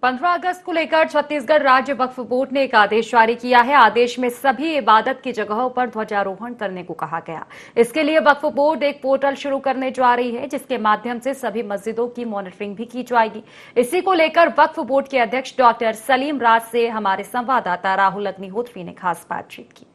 15 अगस्त को लेकर छत्तीसगढ़ राज्य वक्फ बोर्ड ने एक आदेश जारी किया है। आदेश में सभी इबादत की जगहों पर ध्वजारोहण करने को कहा गया। इसके लिए वक्फ बोर्ड एक पोर्टल शुरू करने जा रही है, जिसके माध्यम से सभी मस्जिदों की मॉनिटरिंग भी की जाएगी। इसी को लेकर वक्फ बोर्ड के अध्यक्ष डॉक्टर सलीम राज से हमारे संवाददाता राहुल अग्निहोत्री ने खास बातचीत की।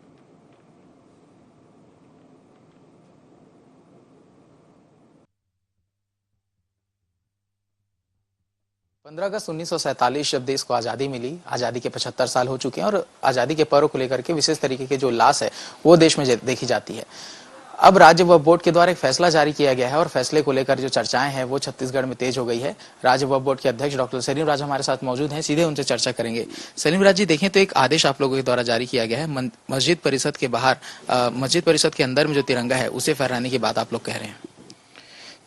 15 अगस्त 1947 जब देश को आज़ादी मिली, आज़ादी के 75 साल हो चुके हैं और आज़ादी के पर्व को लेकर के विशेष तरीके के जो उल्लास है वो देश में देखी जाती है। अब राज्य वक्फ बोर्ड के द्वारा एक फैसला जारी किया गया है और फैसले को लेकर जो चर्चाएं हैं वो छत्तीसगढ़ में तेज हो गई है। राज्य वक्फ बोर्ड के अध्यक्ष डॉक्टर सलीम राज हमारे साथ मौजूद हैं, सीधे उनसे चर्चा करेंगे। सलीम राज जी, देखें तो एक आदेश आप लोगों के द्वारा जारी किया गया है, मस्जिद परिषद के बाहर, मस्जिद परिषद के अंदर में जो तिरंगा है उसे फहराने की बात आप लोग कह रहे हैं।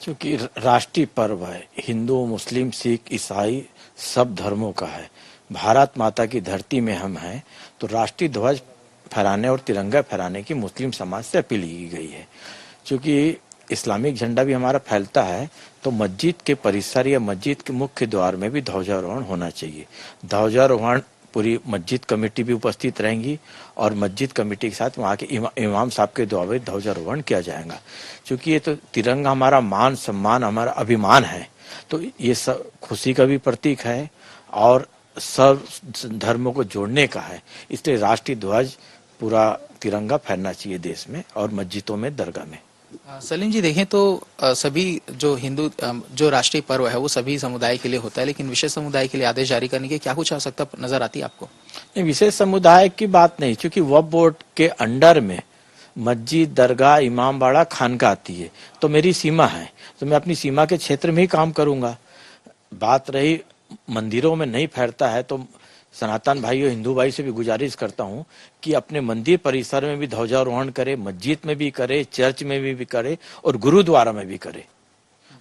क्योंकि राष्ट्रीय पर्व है, हिंदू, मुस्लिम, सिख, ईसाई सब धर्मों का है। भारत माता की धरती में हम हैं, तो राष्ट्रीय ध्वज फहराने और तिरंगा फहराने की मुस्लिम समाज से अपील की गई है। क्योंकि इस्लामिक झंडा भी हमारा फैलता है, तो मस्जिद के परिसर या मस्जिद के मुख्य द्वार में भी ध्वजारोहण होना चाहिए। ध्वजारोहण पूरी मस्जिद कमेटी भी उपस्थित रहेंगी और मस्जिद कमेटी के साथ वहाँ के इमाम साहब के द्वारा ध्वजारोहण किया जाएगा। क्योंकि ये तो तिरंगा हमारा मान सम्मान, हमारा अभिमान है, तो ये सब खुशी का भी प्रतीक है और सब धर्मों को जोड़ने का है। इसलिए राष्ट्रीय ध्वज पूरा तिरंगा फहरना चाहिए देश में और मस्जिदों में, दरगाह में। सलीम जी, देखें तो सभी जो हिंदू जो राष्ट्रीय पर्व है वो सभी समुदाय के लिए होता है, लेकिन विशेष समुदाय के लिए आदेश जारी करने की क्या कुछ आवश्यकता नजर आती है आपको? नहीं, विशेष समुदाय की बात नहीं, क्योंकि वक्फ बोर्ड के अंडर में मस्जिद, दरगाह, इमामबाड़ा, खानका आती है, तो मेरी सीमा है, तो मैं अपनी सीमा के क्षेत्र में ही काम करूंगा। बात रही मंदिरों में नहीं फैलता है, तो सनातन भाई और हिंदू भाई से भी गुजारिश करता हूं कि अपने मंदिर परिसर में भी ध्वजारोहण करे, मस्जिद में भी करे, चर्च में भी करे और गुरुद्वारा में भी करे।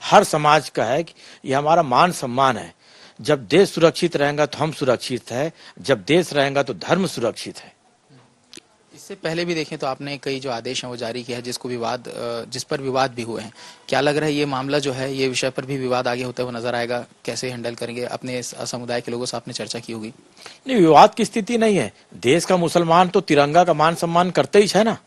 हर समाज का है कि यह हमारा मान सम्मान है। जब देश सुरक्षित रहेगा तो हम सुरक्षित है, जब देश रहेगा तो धर्म सुरक्षित है। इससे पहले भी देखें तो आपने कई जो आदेश हैं वो जारी किया है, जिस पर विवाद भी हुए हैं। क्या लग रहा है ये मामला जो है, ये विषय पर भी विवाद आगे होते हुए नजर आएगा? कैसे हैंडल करेंगे? अपने समुदाय के लोगों से आपने चर्चा की होगी। नहीं, विवाद की स्थिति नहीं है। देश का मुसलमान तो तिरंगा का मान सम्मान करते ही है ना,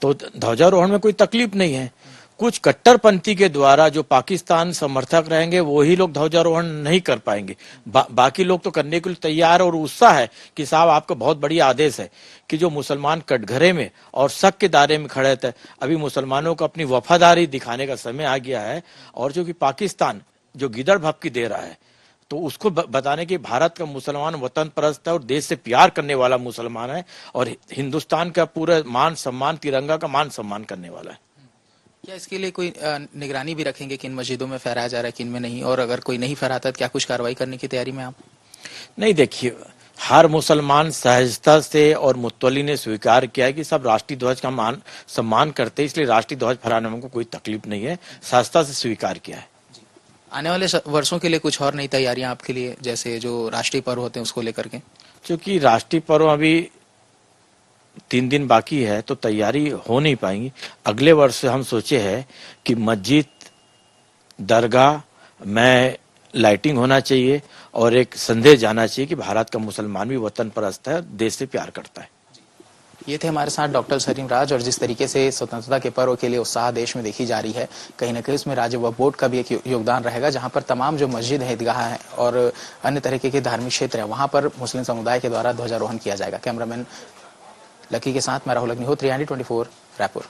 तो ध्वजारोहण में कोई तकलीफ नहीं है। कुछ कट्टरपंथी के द्वारा जो पाकिस्तान समर्थक रहेंगे वही लोग ध्वजारोहण नहीं कर पाएंगे। बाकी लोग तो करने के लिए तैयार और उत्साह है कि साहब आपका बहुत बढ़िया आदेश है कि जो मुसलमान कटघरे में और शक के दायरे में खड़े थे, अभी मुसलमानों को अपनी वफादारी दिखाने का समय आ गया है। और जो कि पाकिस्तान जो गिदड़ भपकी दे रहा है, तो उसको बताने की भारत का मुसलमान वतन परस्त है और देश से प्यार करने वाला मुसलमान है और हिंदुस्तान का पूरा मान सम्मान, तिरंगा का मान सम्मान करने वाला है। क्या इसके लिए कोई निगरानी भी रखेंगे कि इन मस्जिदों में फहराया जा रहा है, कि इनमें नहीं, और अगर कोई नहीं फहराता तो क्या कुछ कार्रवाई करने की तैयारी में आप? नहीं, देखिए, हर मुसलमान सहजता से और मुतवली ने स्वीकार किया है कि सब राष्ट्रीय ध्वज का मान सम्मान करते हैं, इसलिए राष्ट्रीय ध्वज फहराने में कोई तकलीफ नहीं है, सहजता से स्वीकार किया है। आने वाले वर्षों के लिए कुछ और नई तैयारियां आपके लिए, जैसे जो राष्ट्रीय पर्व होते हैं उसको लेकर के? क्योंकि राष्ट्रीय पर्व अभी 3 दिन बाकी है, तो तैयारी हो नहीं पाएंगी। अगले वर्ष हम सोचे हैं कि मस्जिद, दरगाह में लाइटिंग होना चाहिए और एक संदेश जाना चाहिए कि भारत का मुसलमान भी वतन परस्त है, देश से प्यार करता है। ये थे हमारे साथ डॉक्टर सलीम राज। और जिस तरीके से स्वतंत्रता के पर्व के लिए उत्साह देश में देखी जा रही है, कहीं ना कहीं इसमें राज्य वक्फ बोर्ड का भी एक योगदान रहेगा, जहां पर तमाम जो मस्जिद है, ईदगाह है और अन्य तरीके के धार्मिक क्षेत्र है, वहां पर मुस्लिम समुदाय के द्वारा ध्वजारोहण किया जाएगा। कैमरामैन लकी के साथ मैं राहुल अग्निहोत्री, ND24 रायपुर।